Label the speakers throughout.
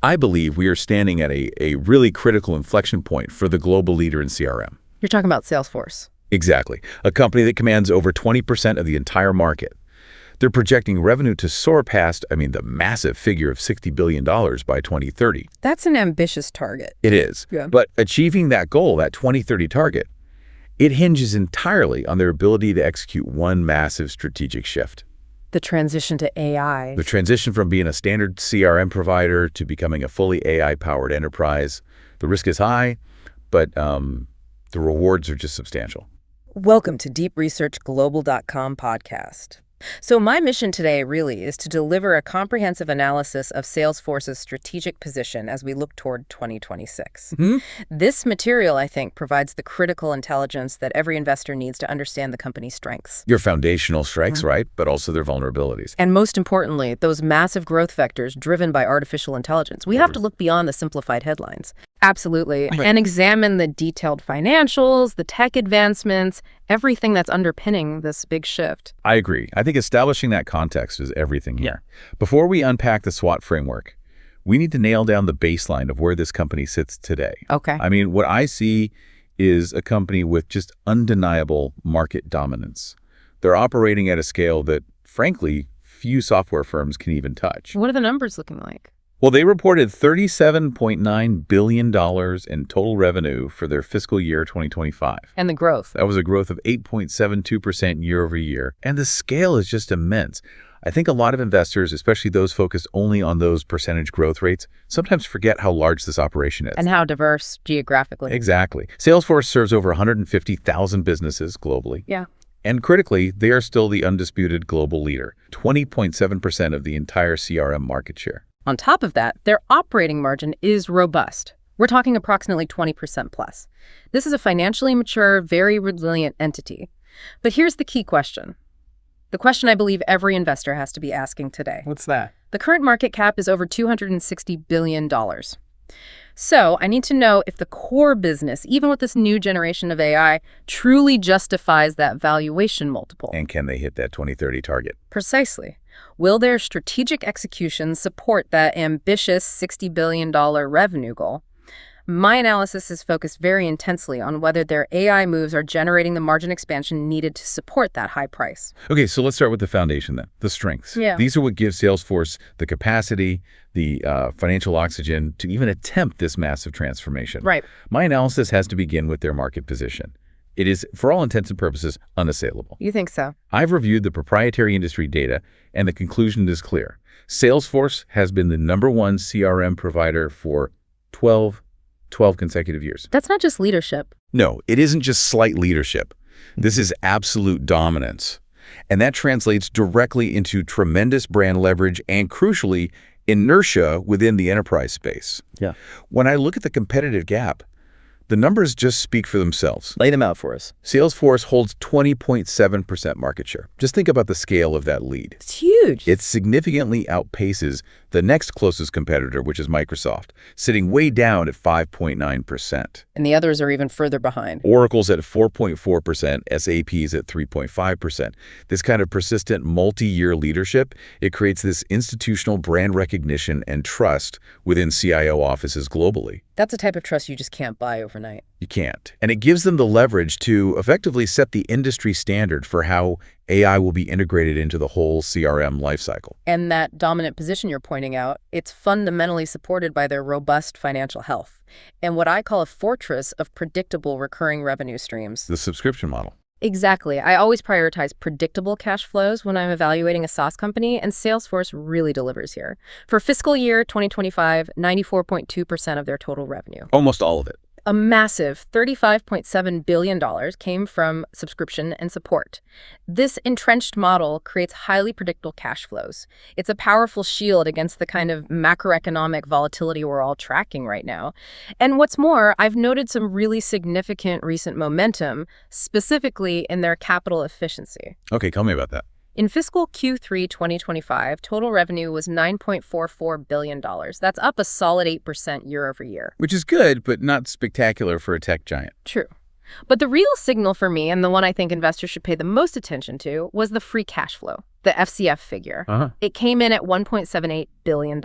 Speaker 1: I believe we are standing at a really critical inflection point for the global leader in CRM.
Speaker 2: You're talking about Salesforce.
Speaker 1: Exactly. A company that commands over 20% of the entire market. They're projecting revenue to soar past, the massive figure of $60 billion by 2030.
Speaker 2: That's an ambitious target.
Speaker 1: It is.
Speaker 2: Yeah.
Speaker 1: But achieving that goal, that 2030 target, it hinges entirely on their ability to execute one massive strategic shift.
Speaker 2: The transition to AI.
Speaker 1: The transition from being a standard CRM provider to becoming a fully AI-powered enterprise. The risk is high, but the rewards are just substantial.
Speaker 2: Welcome to DeepResearchGlobal.com podcast. So my mission today really is to deliver a comprehensive analysis of Salesforce's strategic position as we look toward 2026. This material, I think, provides the critical intelligence that every investor needs to understand the company's strengths.
Speaker 1: Your foundational strengths, right? But also their vulnerabilities.
Speaker 2: And most importantly, those massive growth vectors driven by artificial intelligence. We have to look beyond the simplified headlines. Absolutely.
Speaker 1: Right.
Speaker 2: And examine the detailed financials, the tech advancements, everything that's underpinning this big shift.
Speaker 1: I agree. I think establishing that context is everything here. Before we unpack the SWOT framework, we need to nail down the baseline of where this company sits today.
Speaker 2: Okay.
Speaker 1: What I see is a company with just undeniable market dominance. They're operating at a scale that, frankly, few software firms can even touch.
Speaker 2: What are the numbers looking like?
Speaker 1: Well, they reported $37.9 billion in total revenue for their fiscal year 2025.
Speaker 2: And the growth.
Speaker 1: That was a growth of 8.72% year over year. And the scale is just immense. I think a lot of investors, especially those focused only on those percentage growth rates, sometimes forget how large this operation is.
Speaker 2: And how diverse geographically.
Speaker 1: Exactly. Salesforce serves over 150,000 businesses globally.
Speaker 2: Yeah.
Speaker 1: And critically, they are still the undisputed global leader, 20.7% of the entire CRM market share.
Speaker 2: On top of that, their operating margin is robust. We're talking approximately 20% plus. This is a financially mature, very resilient entity. But here's the key question. The question I believe every investor has to be asking today.
Speaker 3: What's that?
Speaker 2: The current market cap is over $260 billion. So I need to know if the core business, even with this new generation of AI, truly justifies that valuation multiple.
Speaker 1: And can they hit that 2030 target?
Speaker 2: Precisely. Will their strategic execution support that ambitious $60 billion revenue goal? My analysis is focused very intensely on whether their AI moves are generating the margin expansion needed to support that high price.
Speaker 1: Okay, so let's start with the foundation then, the strengths.
Speaker 2: Yeah.
Speaker 1: These are what gives Salesforce the capacity, the financial oxygen to even attempt this massive transformation.
Speaker 2: Right.
Speaker 1: My analysis has to begin with their market position. It is, for all intents and purposes, unassailable.
Speaker 2: You think so?
Speaker 1: I've reviewed the proprietary industry data, and the conclusion is clear. Salesforce has been the #1 CRM provider for 12 consecutive years.
Speaker 2: That's not just leadership.
Speaker 1: No, it isn't just slight leadership. This is absolute dominance. And that translates directly into tremendous brand leverage and, crucially, inertia within the enterprise space.
Speaker 3: Yeah.
Speaker 1: When I look at the competitive gap, the numbers just speak for themselves.
Speaker 3: Lay them out for us.
Speaker 1: Salesforce holds 20.7% market share. Just think about the scale of that lead.
Speaker 2: It's huge.
Speaker 1: It significantly outpaces the next closest competitor, which is Microsoft, sitting way down at 5.9%.
Speaker 2: And the others are even further behind.
Speaker 1: Oracle's at 4.4%, SAP's at 3.5%. This kind of persistent multi-year leadership, it creates this institutional brand recognition and trust within CIO offices globally.
Speaker 2: That's a type of trust you just can't buy overnight.
Speaker 1: You can't. And it gives them the leverage to effectively set the industry standard for how AI will be integrated into the whole CRM lifecycle.
Speaker 2: And that dominant position you're pointing out, it's fundamentally supported by their robust financial health and what I call a fortress of predictable recurring revenue streams.
Speaker 1: The subscription model.
Speaker 2: Exactly. I always prioritize predictable cash flows when I'm evaluating a SaaS company, and Salesforce really delivers here. For fiscal year 2025, 94.2% of their total revenue.
Speaker 1: Almost all of it.
Speaker 2: A massive $35.7 billion came from subscription and support. This entrenched model creates highly predictable cash flows. It's a powerful shield against the kind of macroeconomic volatility we're all tracking right now. And what's more, I've noted some really significant recent momentum, specifically in their capital efficiency.
Speaker 1: Okay, tell me about that.
Speaker 2: In fiscal Q3 2025, total revenue was $9.44 billion. That's up a solid 8% year over year.
Speaker 1: Which is good, but not spectacular for a tech giant.
Speaker 2: True. But the real signal for me, and the one I think investors should pay the most attention to, was the free cash flow. the FCF figure. It came in at $1.78 billion,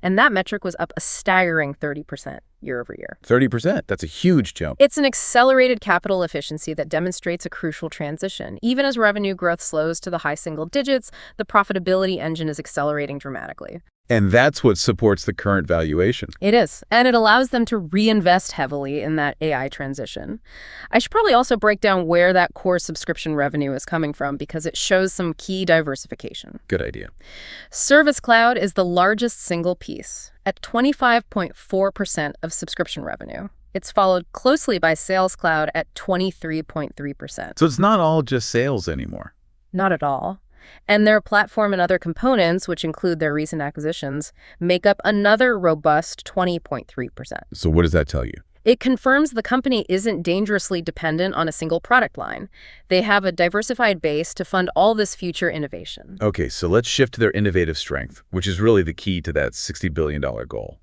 Speaker 2: and that metric was up a staggering 30% year over year.
Speaker 1: 30%, that's a huge jump.
Speaker 2: It's an accelerated capital efficiency that demonstrates a crucial transition. Even as revenue growth slows to the high single digits, the profitability engine is accelerating dramatically.
Speaker 1: And that's what supports the current valuation.
Speaker 2: It is, and it allows them to reinvest heavily in that AI transition. I should probably also break down where that core subscription revenue is coming from because it shows some key diversification.
Speaker 1: Good idea.
Speaker 2: Service Cloud is the largest single piece at 25.4% of subscription revenue. It's followed closely by Sales Cloud at 23.3%.
Speaker 1: So it's not all just sales anymore.
Speaker 2: Not at all. And their platform and other components, which include their recent acquisitions, make up another robust 20.3%.
Speaker 1: So what does that tell you?
Speaker 2: It confirms the company isn't dangerously dependent on a single product line. They have a diversified base to fund all this future innovation.
Speaker 1: Okay, so let's shift to their innovative strength, which is really the key to that $60 billion goal.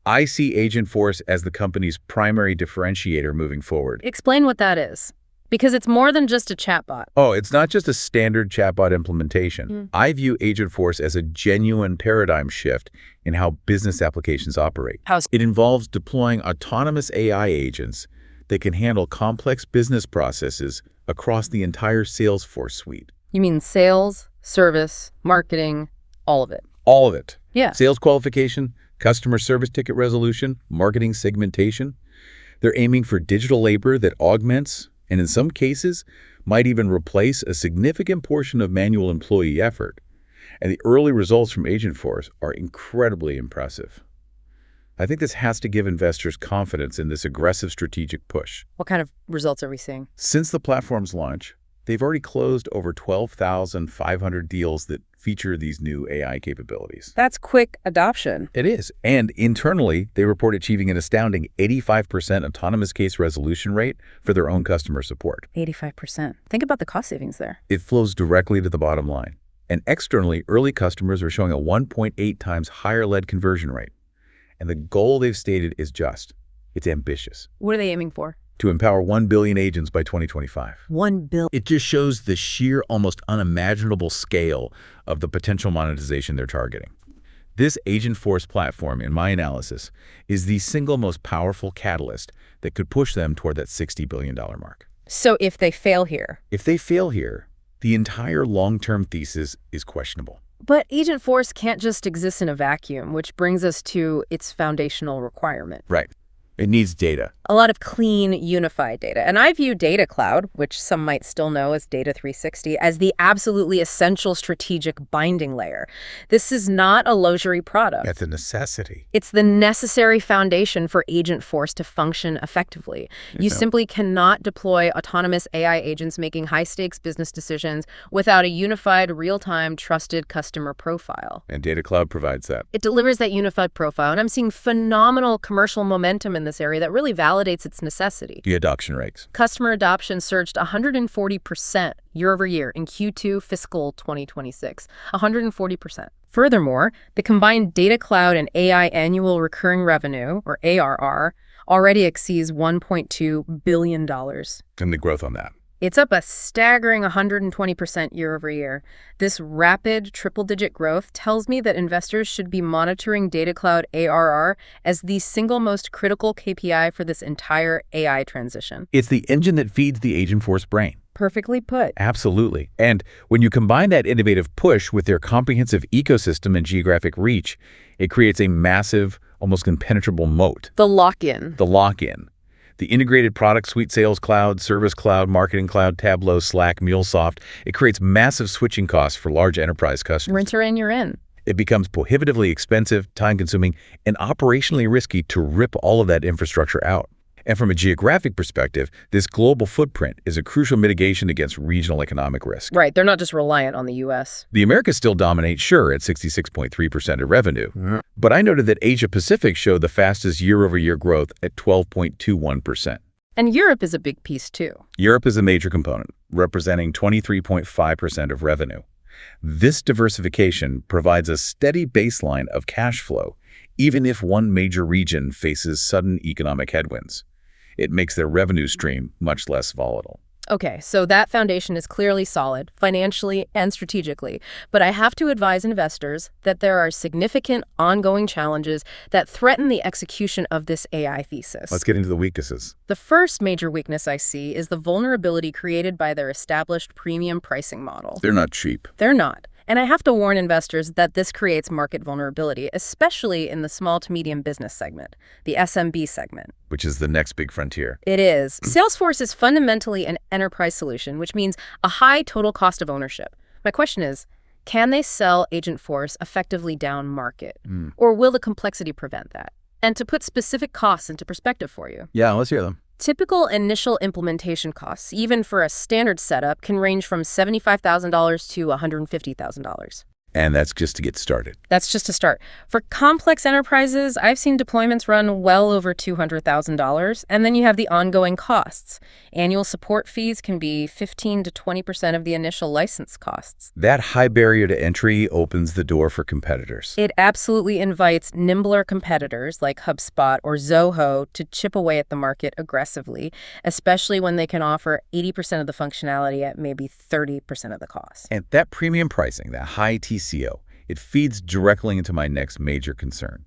Speaker 1: I see Agentforce as the company's primary differentiator moving forward.
Speaker 2: Explain what that is. Because it's more than just a chatbot.
Speaker 1: Oh, it's not just a standard chatbot implementation. I view Agentforce as a genuine paradigm shift in how business applications operate. It involves deploying autonomous AI agents that can handle complex business processes across the entire Salesforce suite.
Speaker 2: You mean sales, service, marketing, all of it?
Speaker 1: All of it.
Speaker 2: Yeah.
Speaker 1: Sales qualification, customer service ticket resolution, marketing segmentation. They're aiming for digital labor that augments and in some cases, might even replace a significant portion of manual employee effort. And the early results from Agentforce are incredibly impressive. I think this has to give investors confidence in this aggressive strategic push.
Speaker 2: What kind of results are we seeing?
Speaker 1: Since the platform's launch, they've already closed over 12,500 deals that feature these new AI capabilities.
Speaker 2: That's quick adoption.
Speaker 1: It is. And internally, they report achieving an astounding 85% autonomous case resolution rate for their own customer support.
Speaker 2: 85%. Think about the cost savings there.
Speaker 1: It flows directly to the bottom line. And externally, early customers are showing a 1.8 times higher lead conversion rate. And the goal they've stated is just. It's ambitious.
Speaker 2: What are they aiming for?
Speaker 1: To empower 1 billion agents by 2025.
Speaker 2: 1 billion.
Speaker 1: It just shows the sheer, almost unimaginable scale of the potential monetization they're targeting. This Agentforce platform, in my analysis, is the single most powerful catalyst that could push them toward that $60 billion mark.
Speaker 2: So if they fail here?
Speaker 1: If they fail here, the entire long-term thesis is questionable.
Speaker 2: But Agentforce can't just exist in a vacuum, which brings us to its foundational requirement.
Speaker 1: Right. It needs data.
Speaker 2: A lot of clean, unified data. And I view Data Cloud, which some might still know as Data 360, as the absolutely essential strategic binding layer. This is not a luxury product.
Speaker 1: That's a necessity.
Speaker 2: It's the necessary foundation for Agentforce to function effectively. You simply cannot deploy autonomous AI agents making high-stakes business decisions without a unified, real-time, trusted customer profile.
Speaker 1: And Data Cloud provides that.
Speaker 2: It delivers that unified profile, and I'm seeing phenomenal commercial momentum in this area that really validates its necessity.
Speaker 1: The adoption rates.
Speaker 2: Customer adoption surged 140% year over year in Q2 fiscal 2026. 140%. Furthermore, the combined Data Cloud and AI annual recurring revenue, or ARR, already exceeds $1.2 billion.
Speaker 1: And the growth on that.
Speaker 2: It's up a staggering 120% year over year. This rapid triple-digit growth tells me that investors should be monitoring Data Cloud ARR as the single most critical KPI for this entire AI transition.
Speaker 1: It's the engine that feeds the Agentforce brain.
Speaker 2: Perfectly put.
Speaker 1: Absolutely. And when you combine that innovative push with their comprehensive ecosystem and geographic reach, it creates a massive, almost impenetrable moat.
Speaker 2: The lock-in.
Speaker 1: The lock-in. The integrated product suite, Sales Cloud, Service Cloud, Marketing Cloud, Tableau, Slack, MuleSoft, it creates massive switching costs for large enterprise customers.
Speaker 2: Rinse her in, you're in.
Speaker 1: It becomes prohibitively expensive, time-consuming, and operationally risky to rip all of that infrastructure out. And from a geographic perspective, this global footprint is a crucial mitigation against regional economic risk.
Speaker 2: Right, they're not just reliant on the U.S.
Speaker 1: The Americas still dominate, sure, at 66.3% of revenue. But I noted that Asia-Pacific showed the fastest year-over-year growth at 12.21%.
Speaker 2: And Europe is a big piece, too.
Speaker 1: Europe is a major component, representing 23.5% of revenue. This diversification provides a steady baseline of cash flow, even if one major region faces sudden economic headwinds. It makes their revenue stream much less volatile.
Speaker 2: Okay, so that foundation is clearly solid, financially and strategically. But I have to advise investors that there are significant ongoing challenges that threaten the execution of this AI thesis.
Speaker 1: Let's get into the weaknesses.
Speaker 2: The first major weakness I see is the vulnerability created by their established premium pricing model.
Speaker 1: They're not cheap.
Speaker 2: They're not. And I have to warn investors that this creates market vulnerability, especially in the small to medium business segment, the SMB segment.
Speaker 1: Which is the next big frontier.
Speaker 2: It is. Salesforce is fundamentally an enterprise solution, which means a high total cost of ownership. My question is, can they sell Agentforce effectively down market? Or will the complexity prevent that? And to put specific costs into perspective for you.
Speaker 1: Yeah, let's hear them.
Speaker 2: Typical initial implementation costs, even for a standard setup, can range from $75,000 to $150,000.
Speaker 1: And that's just to get started.
Speaker 2: That's just to start. For complex enterprises, I've seen deployments run well over $200,000, and then you have the ongoing costs. Annual support fees can be 15 to 20% of the initial license costs.
Speaker 1: That high barrier to entry opens the door for competitors.
Speaker 2: It absolutely invites nimbler competitors like HubSpot or Zoho to chip away at the market aggressively, especially when they can offer 80% of the functionality at maybe 30% of the cost.
Speaker 1: And that premium pricing, that high TCO, it feeds directly into my next major concern: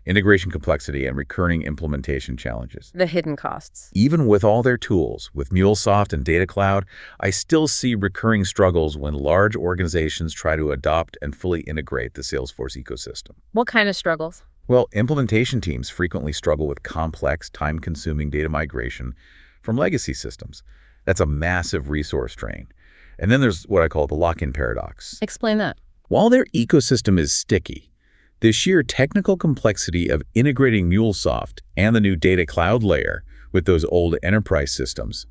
Speaker 1: integration complexity and recurring implementation challenges.
Speaker 2: The hidden costs.
Speaker 1: Even with all their tools, with MuleSoft and Data Cloud, I still see recurring struggles when large organizations try to adopt and fully integrate the Salesforce ecosystem.
Speaker 2: What kind of struggles?
Speaker 1: Well, implementation teams frequently struggle with complex, time-consuming data migration from legacy systems. That's a massive resource drain. And then there's what I call the lock-in paradox.
Speaker 2: Explain that.
Speaker 1: While their ecosystem is sticky, the sheer technical complexity of integrating MuleSoft and the new Data Cloud layer with those old enterprise systems,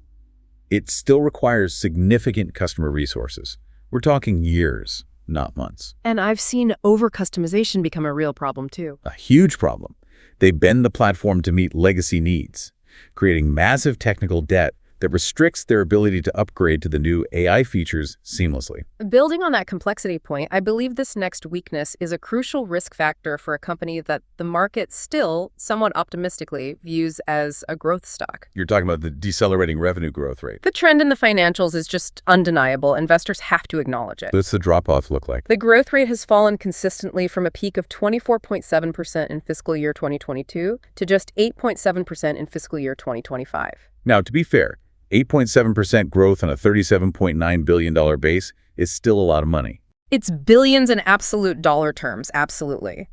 Speaker 1: it still requires significant customer resources. We're talking years, not months.
Speaker 2: And I've seen over-customization become a real problem, too.
Speaker 1: A huge problem. They bend the platform to meet legacy needs, creating massive technical debt that restricts their ability to upgrade to the new AI features seamlessly.
Speaker 2: Building on that complexity point, I believe this next weakness is a crucial risk factor for a company that the market still, somewhat optimistically, views as a growth stock.
Speaker 1: You're talking about the decelerating revenue growth rate.
Speaker 2: The trend in the financials is just undeniable. Investors have to acknowledge it.
Speaker 1: What's the drop-off look like?
Speaker 2: The growth rate has fallen consistently from a peak of 24.7% in fiscal year 2022 to just 8.7% in fiscal year 2025.
Speaker 1: Now, to be fair, 8.7% growth on a $37.9 billion base is still a lot of money.
Speaker 2: It's billions in absolute dollar terms, absolutely.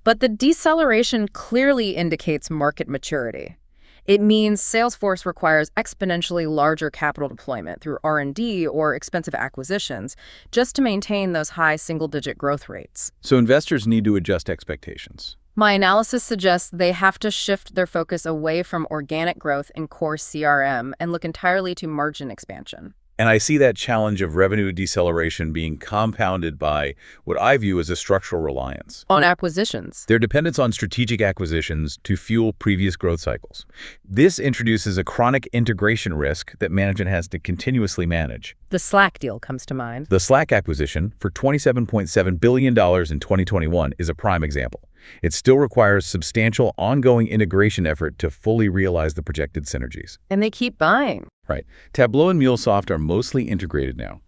Speaker 2: But the deceleration clearly indicates market maturity. It means Salesforce requires exponentially larger capital deployment through R&D or expensive acquisitions just to maintain those high single-digit growth rates.
Speaker 1: So investors need to adjust expectations.
Speaker 2: My analysis suggests they have to shift their focus away from organic growth in core CRM and look entirely to margin expansion.
Speaker 1: And I see that challenge of revenue deceleration being compounded by what I view as a structural reliance
Speaker 2: on acquisitions.
Speaker 1: Their dependence on strategic acquisitions to fuel previous growth cycles. This introduces a chronic integration risk that management has to continuously manage.
Speaker 2: The Slack deal comes to mind.
Speaker 1: The Slack acquisition for $27.7 billion in 2021 is a prime example. It still requires substantial ongoing integration effort to fully realize the projected synergies.
Speaker 2: And they keep buying.
Speaker 1: Right. Tableau and MuleSoft are mostly integrated now.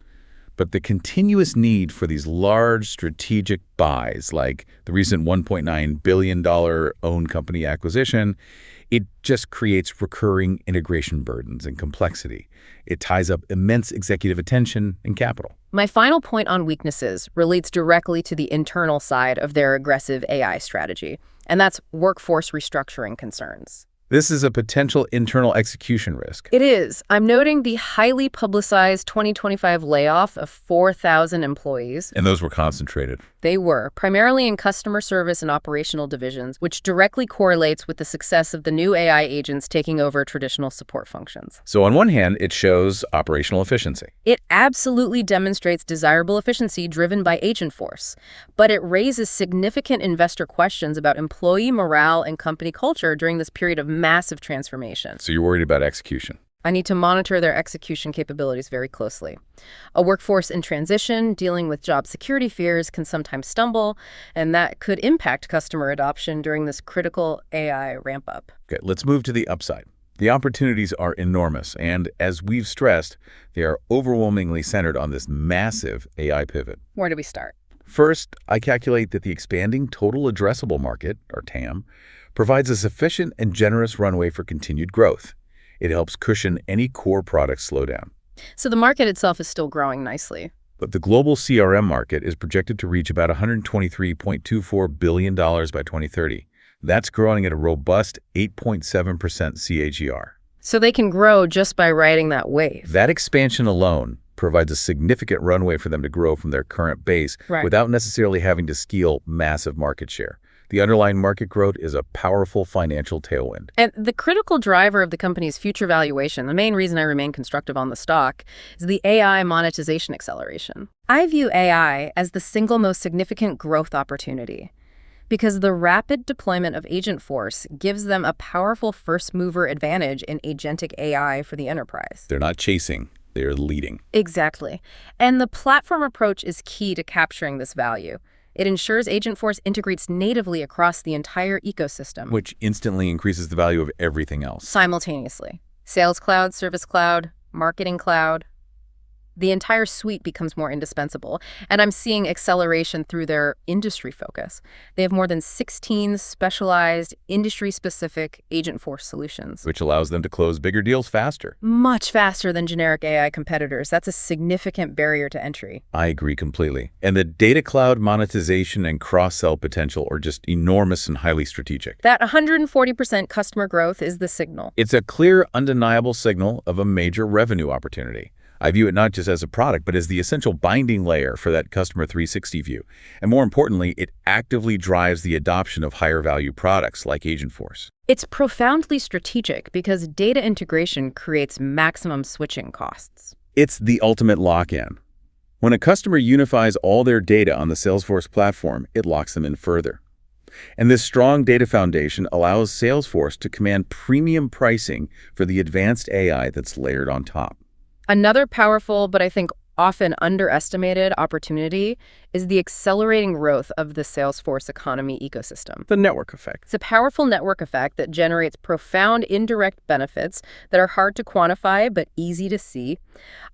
Speaker 1: But the continuous need for these large strategic buys, like the recent $1.9 billion owned company acquisition, it just creates recurring integration burdens and complexity. It ties up immense executive attention and capital.
Speaker 2: My final point on weaknesses relates directly to the internal side of their aggressive AI strategy, and that's workforce restructuring concerns.
Speaker 1: This is a potential internal execution risk.
Speaker 2: It is. I'm noting the highly publicized 2025 layoff of 4,000 employees.
Speaker 1: And those were concentrated.
Speaker 2: They were, primarily in customer service and operational divisions, which directly correlates with the success of the new AI agents taking over traditional support functions.
Speaker 1: So on one hand, it shows operational efficiency.
Speaker 2: It absolutely demonstrates desirable efficiency driven by Agentforce, but it raises significant investor questions about employee morale and company culture during this period of massive transformation.
Speaker 1: So you're worried about execution.
Speaker 2: I need to monitor their execution capabilities very closely. A workforce in transition, dealing with job security fears, can sometimes stumble, and that could impact customer adoption during this critical AI ramp-up.
Speaker 1: Okay, let's move to the upside. The opportunities are enormous, and as we've stressed, they are overwhelmingly centered on this massive AI pivot.
Speaker 2: Where do we start?
Speaker 1: First, I calculate that the expanding total addressable market, or TAM, provides a sufficient and generous runway for continued growth. It helps cushion any core product slowdown.
Speaker 2: So the market itself is still growing nicely.
Speaker 1: But the global CRM market is projected to reach about $123.24 billion by 2030. That's growing at a robust 8.7% CAGR.
Speaker 2: So they can grow just by riding that wave.
Speaker 1: That expansion alone provides a significant runway for them to grow from their current base without necessarily having to steal massive market share. The underlying market growth is a powerful financial tailwind.
Speaker 2: And the critical driver of the company's future valuation, the main reason I remain constructive on the stock, is the AI monetization acceleration. I view AI as the single most significant growth opportunity because the rapid deployment of Agentforce gives them a powerful first-mover advantage in agentic AI for the enterprise.
Speaker 1: They're not chasing, they're leading.
Speaker 2: Exactly. And the platform approach is key to capturing this value. It ensures Agentforce integrates natively across the entire ecosystem,
Speaker 1: Which instantly increases the value of everything else.
Speaker 2: simultaneously. Sales Cloud, Service Cloud, Marketing Cloud. The entire suite becomes more indispensable, and I'm seeing acceleration through their industry focus. They have more than 16 specialized, industry-specific Agentforce solutions.
Speaker 1: Which allows them to close bigger deals faster.
Speaker 2: Much faster than generic AI competitors. That's a significant barrier to entry.
Speaker 1: I agree completely. And the data cloud monetization and cross-sell potential are just enormous and highly strategic.
Speaker 2: That 140% customer growth is the signal.
Speaker 1: It's a clear, undeniable signal of a major revenue opportunity. I view it not just as a product, but as the essential binding layer for that customer 360 view. And more importantly, it actively drives the adoption of higher value products like Agentforce.
Speaker 2: It's profoundly strategic because data integration creates maximum switching costs.
Speaker 1: It's the ultimate lock-in. When a customer unifies all their data on the Salesforce platform, it locks them in further. And this strong data foundation allows Salesforce to command premium pricing for the advanced AI that's layered on top.
Speaker 2: Another powerful, but I think often underestimated opportunity is the accelerating growth of the Salesforce economy ecosystem.
Speaker 1: The network effect.
Speaker 2: It's a powerful network effect that generates profound indirect benefits that are hard to quantify but easy to see.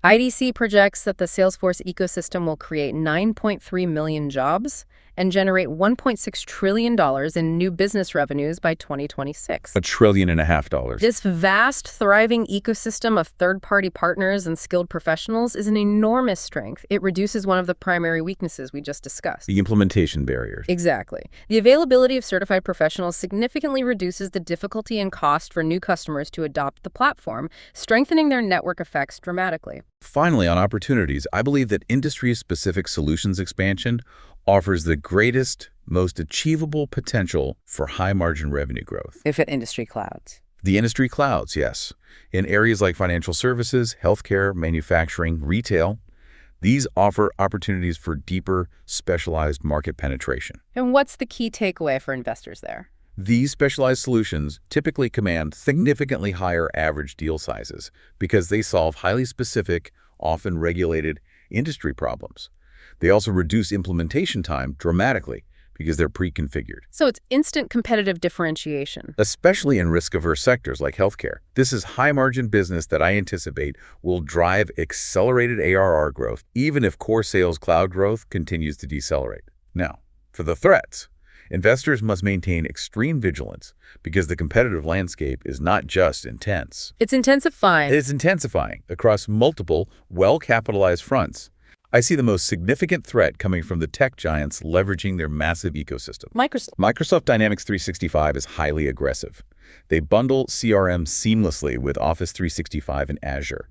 Speaker 2: IDC projects that the Salesforce ecosystem will create 9.3 million jobs and generate $1.6 trillion in new business revenues by 2026.
Speaker 1: $1.5 trillion.
Speaker 2: This vast, thriving ecosystem of third-party partners and skilled professionals is an enormous strength. It reduces one of the primary weaknesses we just discussed.
Speaker 1: The implementation barriers.
Speaker 2: Exactly. The availability of certified professionals significantly reduces the difficulty and cost for new customers to adopt the platform, strengthening their network effects dramatically.
Speaker 1: Finally, on opportunities, I believe that industry-specific solutions expansion offers the greatest, most achievable potential for high-margin revenue growth.
Speaker 2: If at industry clouds.
Speaker 1: The industry clouds, yes. In areas like financial services, healthcare, manufacturing, retail, these offer opportunities for deeper, specialized market penetration.
Speaker 2: And what's the key takeaway for investors there?
Speaker 1: These specialized solutions typically command significantly higher average deal sizes because they solve highly specific, often regulated industry problems. They also reduce implementation time dramatically because they're pre-configured.
Speaker 2: So it's instant competitive differentiation.
Speaker 1: Especially in risk-averse sectors like healthcare. This is high-margin business that I anticipate will drive accelerated ARR growth, even if core sales cloud growth continues to decelerate. Now, for the threats, investors must maintain extreme vigilance because the competitive landscape is not just intense.
Speaker 2: It's intensifying.
Speaker 1: It's intensifying across multiple, well-capitalized fronts. I see the most significant threat coming from the tech giants leveraging their massive ecosystem. Microsoft Dynamics 365 is highly aggressive. They bundle CRM seamlessly with Office 365 and Azure.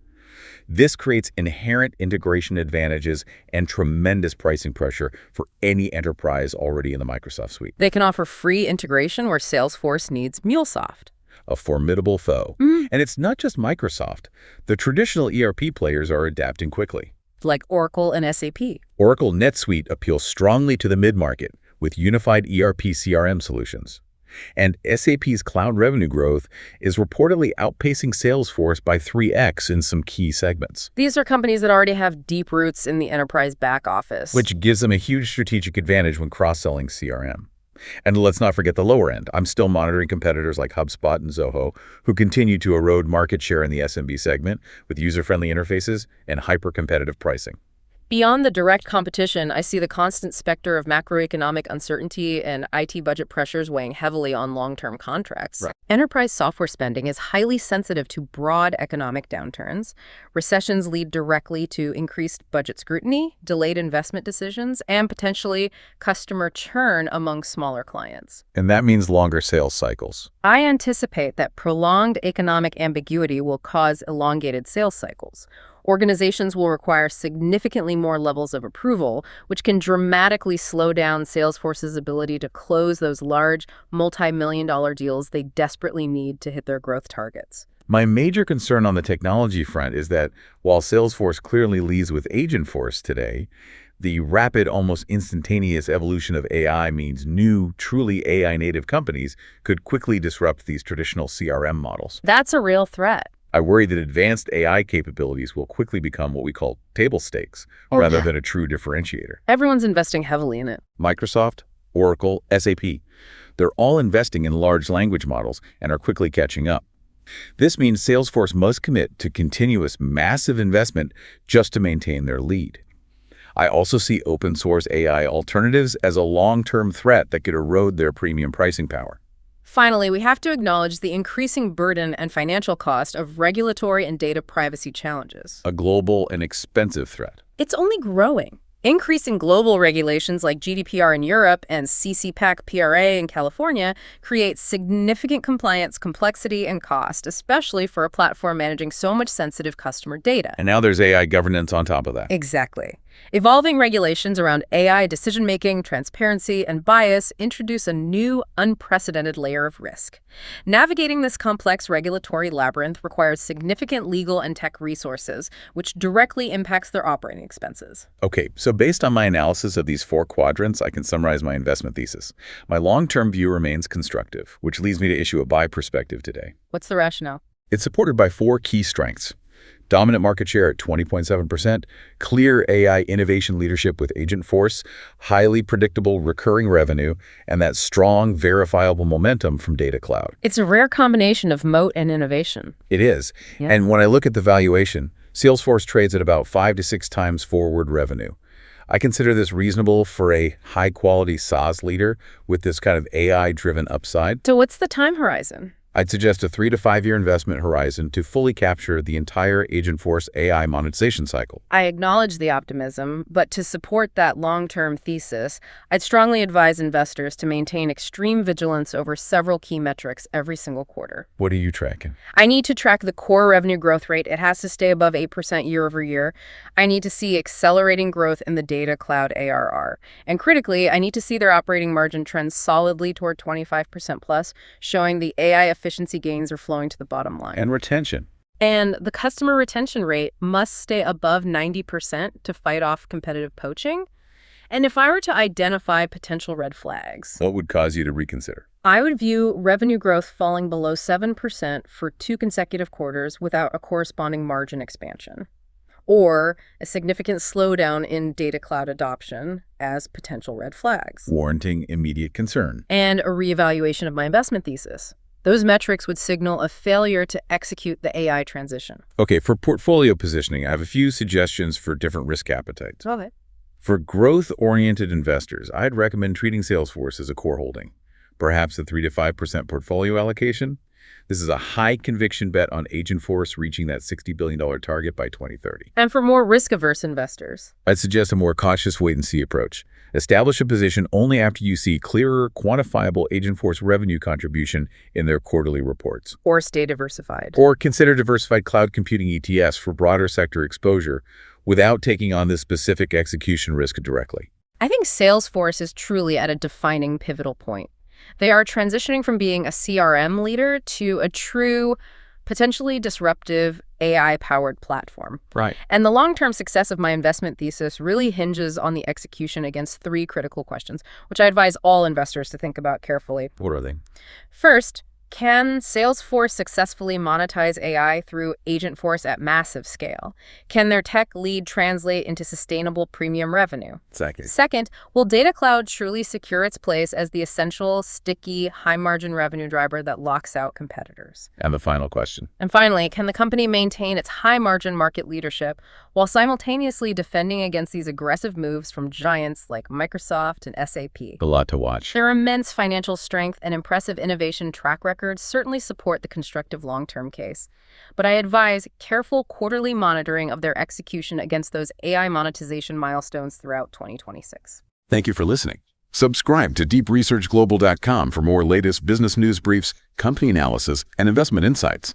Speaker 1: This creates inherent integration advantages and tremendous pricing pressure for any enterprise already in the Microsoft suite.
Speaker 2: They can offer free integration where Salesforce needs MuleSoft.
Speaker 1: A formidable foe. And it's not just Microsoft. The traditional ERP players are adapting quickly.
Speaker 2: Like Oracle and SAP.
Speaker 1: Oracle NetSuite appeals strongly to the mid-market with unified ERP CRM solutions. And SAP's cloud revenue growth is reportedly outpacing Salesforce by 3x in some key segments.
Speaker 2: These are companies that already have deep roots in the enterprise back office.
Speaker 1: Which gives them a huge strategic advantage when cross-selling CRM. And let's not forget the lower end. I'm still monitoring competitors like HubSpot and Zoho, who continue to erode market share in the SMB segment with user-friendly interfaces and hyper-competitive pricing.
Speaker 2: Beyond the direct competition, I see the constant specter of macroeconomic uncertainty and IT budget pressures weighing heavily on long-term contracts.
Speaker 1: Right.
Speaker 2: Enterprise software spending is highly sensitive to broad economic downturns. Recessions lead directly to increased budget scrutiny, delayed investment decisions, and potentially customer churn among smaller clients.
Speaker 1: And that means longer sales cycles.
Speaker 2: I anticipate that prolonged economic ambiguity will cause elongated sales cycles. Organizations will require significantly more levels of approval, which can dramatically slow down Salesforce's ability to close those large, multi-million-dollar deals they desperately need to hit their growth targets.
Speaker 1: My major concern on the technology front is that while Salesforce clearly leads with Agentforce today, the rapid, almost instantaneous evolution of AI means new, truly AI-native companies could quickly disrupt these traditional CRM models.
Speaker 2: That's a real threat.
Speaker 1: I worry that advanced AI capabilities will quickly become what we call table stakes rather than a true differentiator.
Speaker 2: Everyone's investing heavily in it.
Speaker 1: Microsoft, Oracle, SAP, they're all investing in large language models and are quickly catching up. This means Salesforce must commit to continuous massive investment just to maintain their lead. I also see open source AI alternatives as a long-term threat that could erode their premium pricing power.
Speaker 2: Finally, we have to acknowledge the increasing burden and financial cost of regulatory and data privacy challenges.
Speaker 1: A global and expensive threat.
Speaker 2: It's only growing. Increasing global regulations like GDPR in Europe and CCPAC PRA in California create significant compliance complexity and cost, especially for a platform managing so much sensitive customer data.
Speaker 1: And now there's AI governance on top of that.
Speaker 2: Exactly. Evolving regulations around AI decision-making, transparency, and bias introduce a new, unprecedented layer of risk. Navigating this complex regulatory labyrinth requires significant legal and tech resources, which directly impacts their operating expenses.
Speaker 1: Okay, so based on my analysis of these 4 quadrants, I can summarize my investment thesis. My long-term view remains constructive, which leads me to issue a buy perspective today.
Speaker 2: What's the rationale?
Speaker 1: It's supported by 4 key strengths. Dominant market share at 20.7%, clear AI innovation leadership with Agentforce, highly predictable recurring revenue, and that strong, verifiable momentum from Data Cloud.
Speaker 2: It's a rare combination of moat and innovation.
Speaker 1: It is.
Speaker 2: Yeah.
Speaker 1: And when I look at the valuation, Salesforce trades at about 5 to 6 times forward revenue. I consider this reasonable for a high-quality SaaS leader with this kind of AI-driven upside.
Speaker 2: So what's the time horizon?
Speaker 1: I'd suggest a 3 to 5 year investment horizon to fully capture the entire Agentforce AI monetization cycle.
Speaker 2: I acknowledge the optimism, but to support that long-term thesis, I'd strongly advise investors to maintain extreme vigilance over several key metrics every single quarter.
Speaker 1: What are you tracking?
Speaker 2: I need to track the core revenue growth rate. It has to stay above 8% year over year. I need to see accelerating growth in the Data Cloud ARR. And critically, I need to see their operating margin trend solidly toward 25% plus, showing the AI efficiency gains are flowing to the bottom line.
Speaker 1: And retention.
Speaker 2: And the customer retention rate must stay above 90% to fight off competitive poaching. And if I were to identify potential red flags,
Speaker 1: What would cause you to reconsider?
Speaker 2: I would view revenue growth falling below 7% for 2 consecutive quarters without a corresponding margin expansion, or a significant slowdown in Data Cloud adoption as potential red flags,
Speaker 1: Warranting immediate concern.
Speaker 2: and a reevaluation of my investment thesis. Those metrics would signal a failure to execute the AI transition.
Speaker 1: Okay, for portfolio positioning, I have a few suggestions for different risk appetites.
Speaker 2: Okay.
Speaker 1: For growth-oriented investors, I'd recommend treating Salesforce as a core holding, perhaps a 3 to 5% portfolio allocation. This is a high-conviction bet on Agentforce reaching that $60 billion target by 2030.
Speaker 2: And for more risk-averse investors,
Speaker 1: I'd suggest a more cautious wait-and-see approach. Establish a position only after you see clearer, quantifiable Agentforce revenue contribution in their quarterly reports.
Speaker 2: or stay diversified.
Speaker 1: Or consider diversified cloud computing ETFs for broader sector exposure without taking on this specific execution risk directly.
Speaker 2: I think Salesforce is truly at a defining pivotal point. They are transitioning from being a CRM leader to a true, potentially disruptive AI-powered platform.
Speaker 1: Right.
Speaker 2: And the long-term success of my investment thesis really hinges on the execution against 3 critical questions, which I advise all investors to think about carefully.
Speaker 1: What are they?
Speaker 2: First, Can Salesforce successfully monetize AI through Agentforce at massive scale? Can their tech lead translate into sustainable premium revenue?
Speaker 1: Exactly.
Speaker 2: Second, will Data Cloud truly secure its place as the essential, sticky, high-margin revenue driver that locks out competitors?
Speaker 1: And the final question.
Speaker 2: And finally, can the company maintain its high-margin market leadership while simultaneously defending against these aggressive moves from giants like Microsoft and SAP?
Speaker 1: A lot to watch.
Speaker 2: Their immense financial strength and impressive innovation track records certainly support the constructive long-term case, but I advise careful quarterly monitoring of their execution against those AI monetization milestones throughout 2026.
Speaker 1: Thank you for listening. Subscribe to deepresearchglobal.com for more latest business news briefs, company analysis, and investment insights.